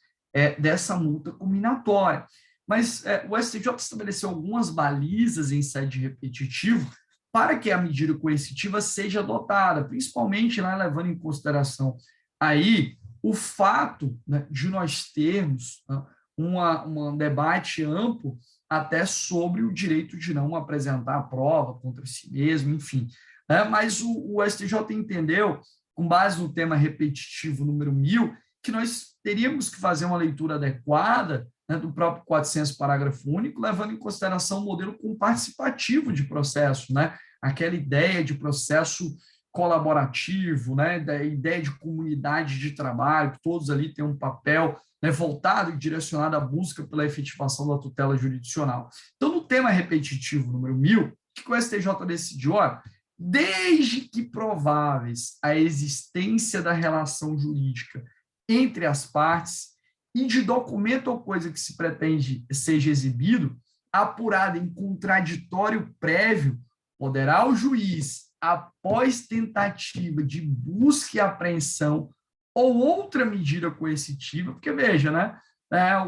dessa multa cominatória. Mas o STJ estabeleceu algumas balizas em sede repetitivo para que a medida coercitiva seja adotada, principalmente, né, levando em consideração aí o fato, né, de nós termos, né, um debate amplo até sobre o direito de não apresentar a prova contra si mesmo, enfim. Né, mas o STJ entendeu, com base no tema repetitivo número 1000, que nós teríamos que fazer uma leitura adequada, né, do próprio 400, parágrafo único, levando em consideração o modelo comparticipativo de processo, né, aquela ideia de processo colaborativo, né, da ideia de comunidade de trabalho, que todos ali têm um papel, né, voltado e direcionado à busca pela efetivação da tutela jurisdicional. Então, no tema repetitivo número 1000, o que o STJ decidiu? Olha, desde que prováveis a existência da relação jurídica entre as partes e de documento ou coisa que se pretende seja exibido, apurada em contraditório prévio, poderá o juiz, após tentativa de busca e apreensão ou outra medida coercitiva, porque veja, né,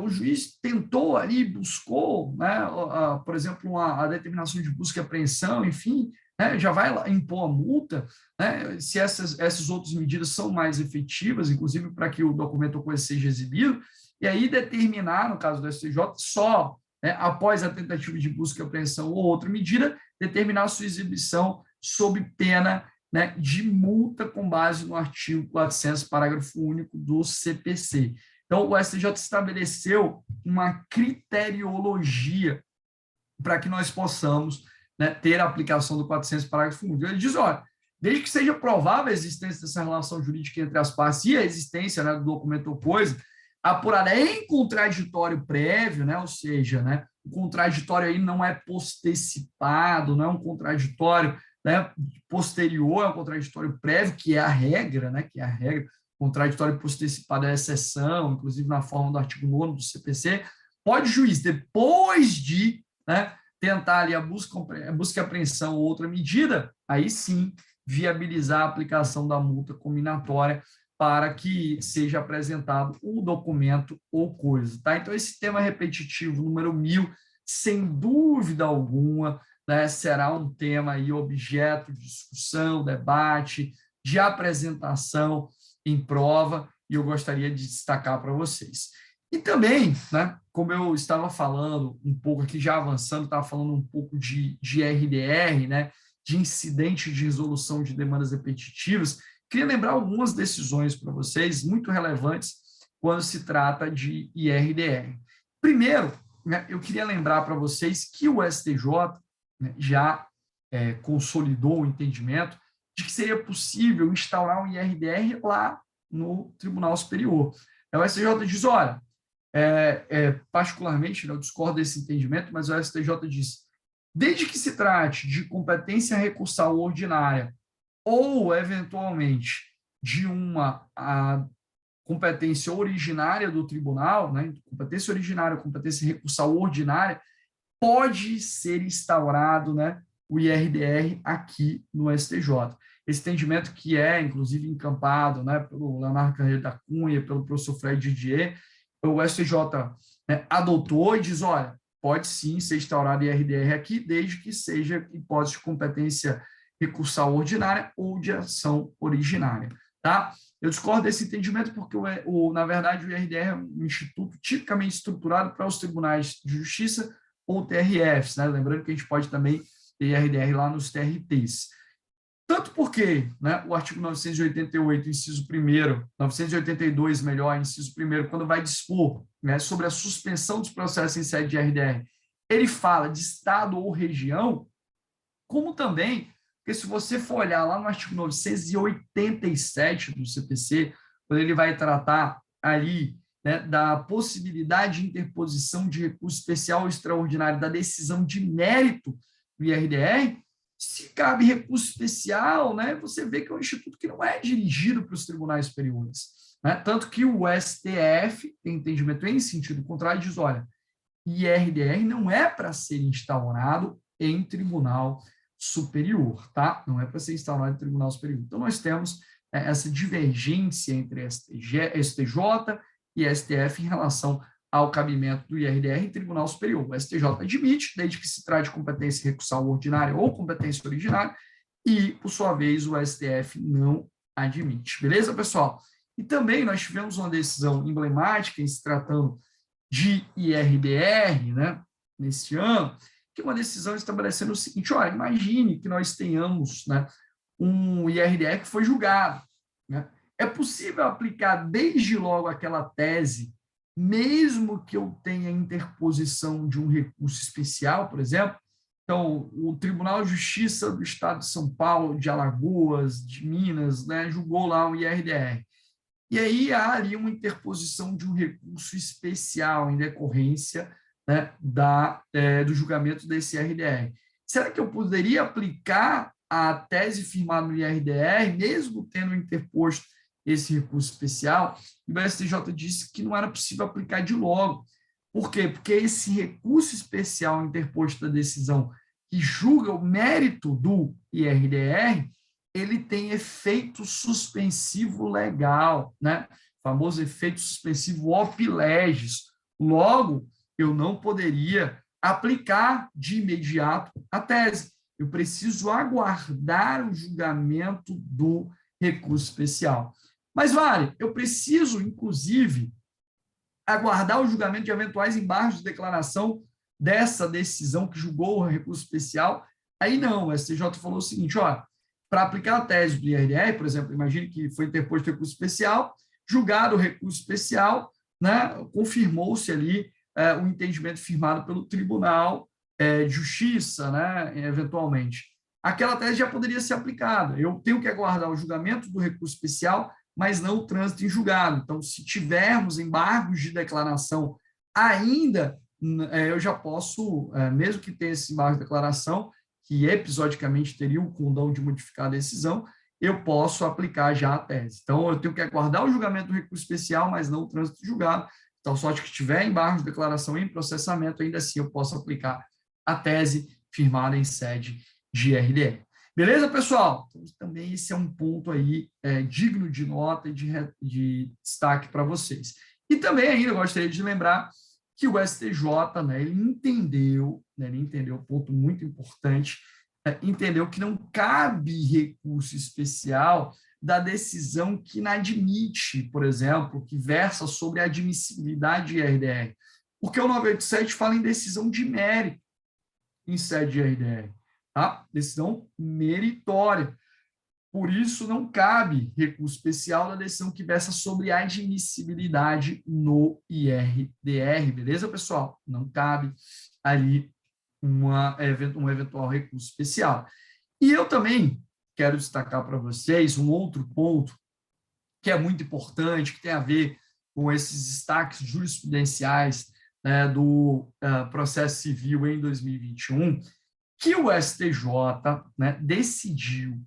o juiz tentou ali, buscou, né, por exemplo, a determinação de busca e apreensão, enfim, né, já vai lá impor a multa, né, se essas outras medidas são mais efetivas, inclusive para que o documento ou coisa seja exibido, e aí determinar, no caso do STJ, só, né, após a tentativa de busca e apreensão ou outra medida, determinar a sua exibição sob pena, né, de multa com base no artigo 400, parágrafo único do CPC. Então, o STJ estabeleceu uma criteriologia para que nós possamos, né, ter a aplicação do 400, parágrafo único. Ele diz, olha, desde que seja provável a existência dessa relação jurídica entre as partes e a existência, né, do documento ou coisa, apurada em contraditório prévio, né, ou seja, né, o contraditório aí não é postecipado, não é um contraditório, né, posterior, é um contraditório prévio, que é a regra, né, que é a regra. Contraditório postecipado é a exceção, inclusive na forma do artigo 9º do CPC, pode o juiz, depois de, né, tentar ali a busca e apreensão ou outra medida, aí sim viabilizar a aplicação da multa cominatória para que seja apresentado o documento ou coisa. Tá? Então, esse tema repetitivo número 1000, sem dúvida alguma, né, será um tema aí objeto de discussão, debate, de apresentação em prova, e eu gostaria de destacar para vocês. E também, né, como eu estava falando um pouco aqui, já avançando, estava falando um pouco de RDR, né, de incidente de resolução de demandas repetitivas, queria lembrar algumas decisões para vocês, muito relevantes, quando se trata de IRDR. Primeiro, né, eu queria lembrar para vocês que o STJ, né, já consolidou o entendimento de que seria possível instaurar um IRDR lá no Tribunal Superior. O STJ diz, olha, particularmente, né, eu discordo desse entendimento, mas o STJ diz, desde que se trate de competência recursal ordinária ou, eventualmente, de uma competência originária do tribunal, né, competência originária, competência recursal ordinária, pode ser instaurado, né, o IRDR aqui no STJ. Esse entendimento que é, inclusive, encampado, né, pelo Leonardo Carneiro da Cunha, pelo professor Fred Didier, o STJ, né, adotou e diz, olha, pode sim ser instaurado IRDR aqui, desde que seja hipótese de competência recursal ordinária ou de ação originária. Tá? Eu discordo desse entendimento porque, na verdade, o IRDR é um instituto tipicamente estruturado para os tribunais de justiça ou TRFs, né? Lembrando que a gente pode também ter IRDR lá nos TRTs. Tanto porque, né, o artigo 988, inciso 1º, 982, melhor, inciso 1º, quando vai dispor, né, sobre a suspensão dos processos em sede de RDR, ele fala de estado ou região, como também, porque se você for olhar lá no artigo 987 do CPC, quando ele vai tratar ali, né, da possibilidade de interposição de recurso especial ou extraordinário da decisão de mérito do IRDR, se cabe recurso especial, né, você vê que é um instituto que não é dirigido para os tribunais superiores. Né? Tanto que o STF tem entendimento em sentido contrário e diz, olha, IRDR não é para ser instaurado em tribunal superior, tá? Não é para ser instaurado em tribunal superior. Então, nós temos essa divergência entre STJ e STF em relação ao cabimento do IRDR em tribunal superior. O STJ admite, desde que se trate de competência recursal ordinária ou competência originária, e, por sua vez, o STF não admite. Beleza, pessoal? E também nós tivemos uma decisão emblemática em se tratando de IRDR, né, nesse ano, que é uma decisão estabelecendo o seguinte, olha, imagine que nós tenhamos, né, um IRDR que foi julgado. Né? É possível aplicar desde logo aquela tese, mesmo que eu tenha interposição de um recurso especial, por exemplo. Então, o Tribunal de Justiça do Estado de São Paulo, de Alagoas, de Minas, né, julgou lá um IRDR. E aí há ali uma interposição de um recurso especial em decorrência, né, do julgamento desse IRDR. Será que eu poderia aplicar a tese firmada no IRDR, mesmo tendo interposto esse recurso especial? E o STJ disse que não era possível aplicar de logo. Por quê? Porque esse recurso especial interposto da decisão que julga o mérito do IRDR, ele tem efeito suspensivo legal, né? O famoso efeito suspensivo op legis. Logo, eu não poderia aplicar de imediato a tese. Eu preciso aguardar o julgamento do recurso especial. Mas, vale, eu preciso, inclusive, aguardar o julgamento de eventuais embargos de declaração dessa decisão que julgou o recurso especial. Aí não, o STJ falou o seguinte, ó, para aplicar a tese do IRDR, por exemplo, imagine que foi interposto recurso especial, julgado o recurso especial, né, confirmou-se ali o entendimento firmado pelo Tribunal de Justiça, né, eventualmente. Aquela tese já poderia ser aplicada. Eu tenho que aguardar o julgamento do recurso especial, mas não o trânsito em julgado. Então, se tivermos embargos de declaração ainda, eu já posso, mesmo que tenha esse embargo de declaração, que episodicamente teria o condão de modificar a decisão, eu posso aplicar já a tese. Então, eu tenho que aguardar o julgamento do recurso especial, mas não o trânsito julgado. Então, sorte que tiver embargo de declaração em processamento, ainda assim eu posso aplicar a tese firmada em sede de RDR. Beleza, pessoal? Então, também esse é um ponto aí digno de nota e de destaque para vocês. E também ainda gostaria de lembrar que o STJ, né, ele entendeu, um ponto muito importante, entendeu que não cabe recurso especial da decisão que inadmite, por exemplo, que versa sobre a admissibilidade de RDR. Porque o 987 fala em decisão de mérito em sede de RDR, tá? Decisão meritória. Por isso, não cabe recurso especial da decisão que versa sobre admissibilidade no IRDR, beleza, pessoal? Não cabe ali um eventual recurso especial. E eu também quero destacar para vocês um outro ponto que é muito importante, que tem a ver com esses destaques jurisprudenciais, né, do processo civil em 2021, que o STJ, né, decidiu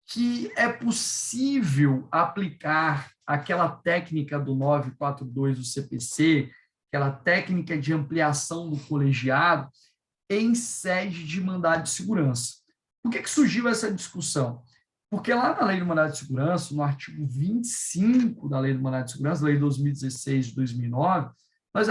que é possível aplicar aquela técnica do 942 do CPC, aquela técnica de ampliação do colegiado, em sede de mandado de segurança. Por que surgiu essa discussão? Porque lá na Lei do Mandado de Segurança, no artigo 25 da Lei do Mandado de Segurança, Lei 2016 de 2009, nós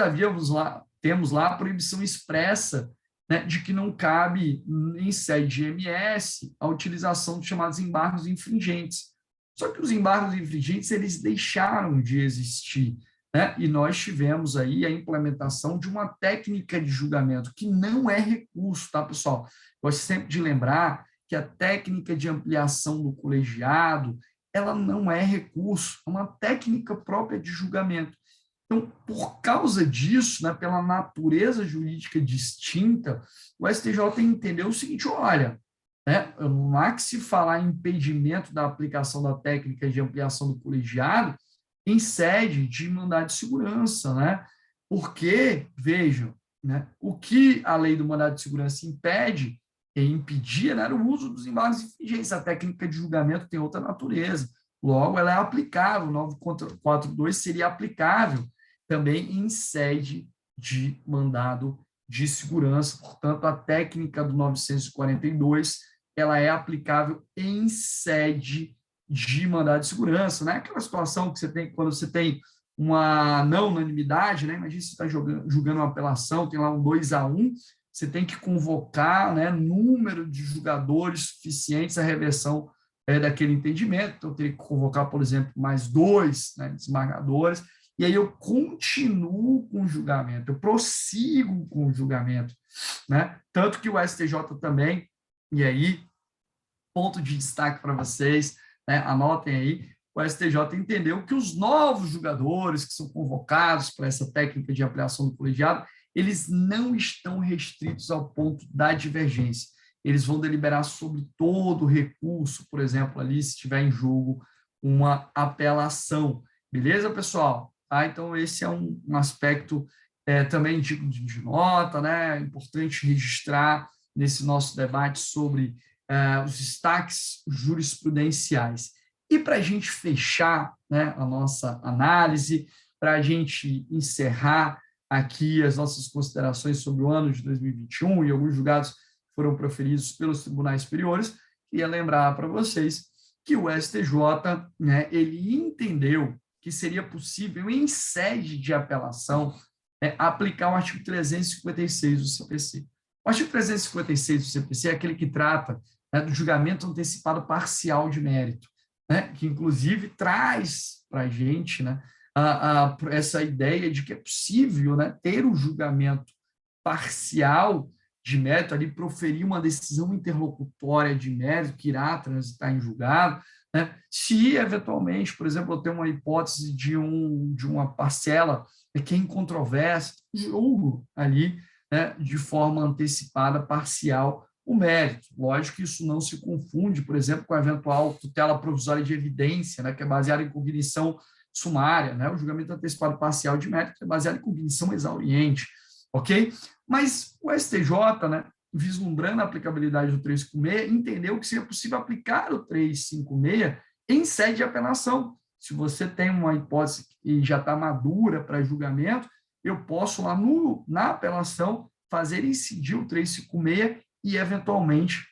temos lá a proibição expressa, né, de que não cabe, em sede de MS, a utilização de chamados embargos infringentes. Só que os embargos infringentes, eles deixaram de existir, né? E nós tivemos aí a implementação de uma técnica de julgamento que não é recurso, tá, pessoal? Gosto sempre de lembrar que a técnica de ampliação do colegiado, ela não é recurso, é uma técnica própria de julgamento. Então, por causa disso, né, pela natureza jurídica distinta, o STJ entendeu o seguinte, olha, né, não há que se falar em impedimento da aplicação da técnica de ampliação do colegiado em sede de mandado de segurança, né? Porque, vejam, né, o que a lei do mandado de segurança impede e impedia, né, era o uso dos embargos de infringência. A técnica de julgamento tem outra natureza. Logo, ela é aplicável, o 942 seria aplicável também em sede de mandado de segurança. Portanto, a técnica do 942, ela é aplicável em sede de mandado de segurança, né? Aquela situação que você tem quando você tem uma não unanimidade, né? Imagina você está julgando uma apelação, tem lá um 2-1, você tem que convocar, né, número de julgadores suficientes à reversão daquele entendimento. Então, eu teria que convocar, por exemplo, mais 2, né, desembargadores, e aí eu continuo com o julgamento, eu prossigo com o julgamento, né? Tanto que o STJ também, e aí, ponto de destaque para vocês, né, anotem aí, o STJ entendeu que os novos julgadores que são convocados para essa técnica de ampliação do colegiado, eles não estão restritos ao ponto da divergência. Eles vão deliberar sobre todo o recurso, por exemplo, ali, se estiver em jogo uma apelação. Beleza, pessoal? Tá? Então, esse é um aspecto também de nota, né? É importante registrar nesse nosso debate sobre os destaques jurisprudenciais. E para a gente fechar, né, a nossa análise, para a gente encerrar aqui as nossas considerações sobre o ano de 2021 e alguns julgados foram proferidos pelos tribunais superiores, queria lembrar para vocês que o STJ, né, ele entendeu que seria possível, em sede de apelação, aplicar o artigo 356 do CPC. O artigo 356 do CPC é aquele que trata, né, do julgamento antecipado parcial de mérito, né, que inclusive traz para a gente, né, essa ideia de que é possível, né, ter o julgamento parcial de mérito, ali proferir uma decisão interlocutória de mérito que irá transitar em julgado, né, se eventualmente, por exemplo, eu tenho uma hipótese de uma parcela que é incontroversa, julgo ali, né, de forma antecipada, parcial, o mérito. Lógico que isso não se confunde, por exemplo, com a eventual tutela provisória de evidência, né, que é baseada em cognição sumária, né? O julgamento antecipado parcial de mérito é baseado em cognição exauriente, ok? Mas o STJ, né, vislumbrando a aplicabilidade do 356, entendeu que seria possível aplicar o 356 em sede de apelação. Se você tem uma hipótese que já está madura para julgamento, eu posso lá na apelação fazer incidir o 356 e, eventualmente,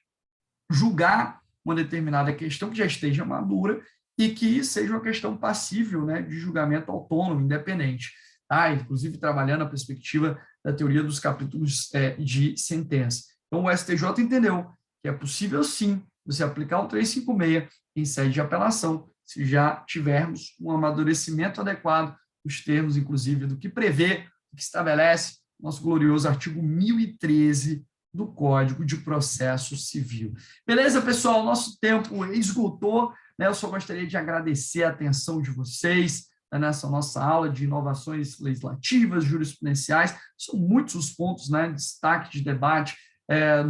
julgar uma determinada questão que já esteja madura e que seja uma questão passível, né, de julgamento autônomo, independente. Tá? Inclusive, trabalhando a perspectiva da teoria dos capítulos de sentença. Então, o STJ entendeu que é possível, sim, você aplicar o 356 em sede de apelação, se já tivermos um amadurecimento adequado, os termos, inclusive, do que prevê, do que estabelece nosso glorioso artigo 1013 do Código de Processo Civil. Beleza, pessoal? Nosso tempo esgotou, né? Eu só gostaria de agradecer a atenção de vocês, né, nessa nossa aula de inovações legislativas, jurisprudenciais. São muitos os pontos, né, de destaque de debate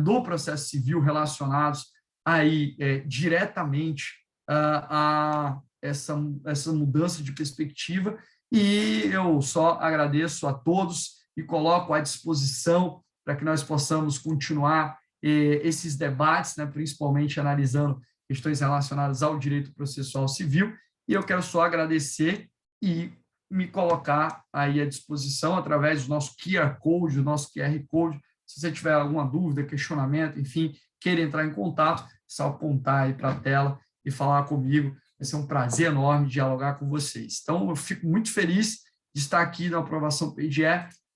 do processo civil relacionados aí diretamente a essa mudança de perspectiva, e eu só agradeço a todos e coloco à disposição para que nós possamos continuar esses debates, né, principalmente analisando questões relacionadas ao direito processual civil, e eu quero só agradecer e me colocar aí à disposição através do nosso QR Code, do nosso QR Code. Se você tiver alguma dúvida, questionamento, enfim, queira entrar em contato, é só apontar aí para a tela e falar comigo. Vai ser um prazer enorme dialogar com vocês. Então, eu fico muito feliz de estar aqui na aprovação PGE,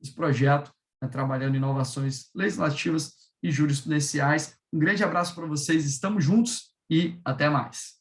esse projeto, né, trabalhando em inovações legislativas e jurisprudenciais. Um grande abraço para vocês, estamos juntos e até mais.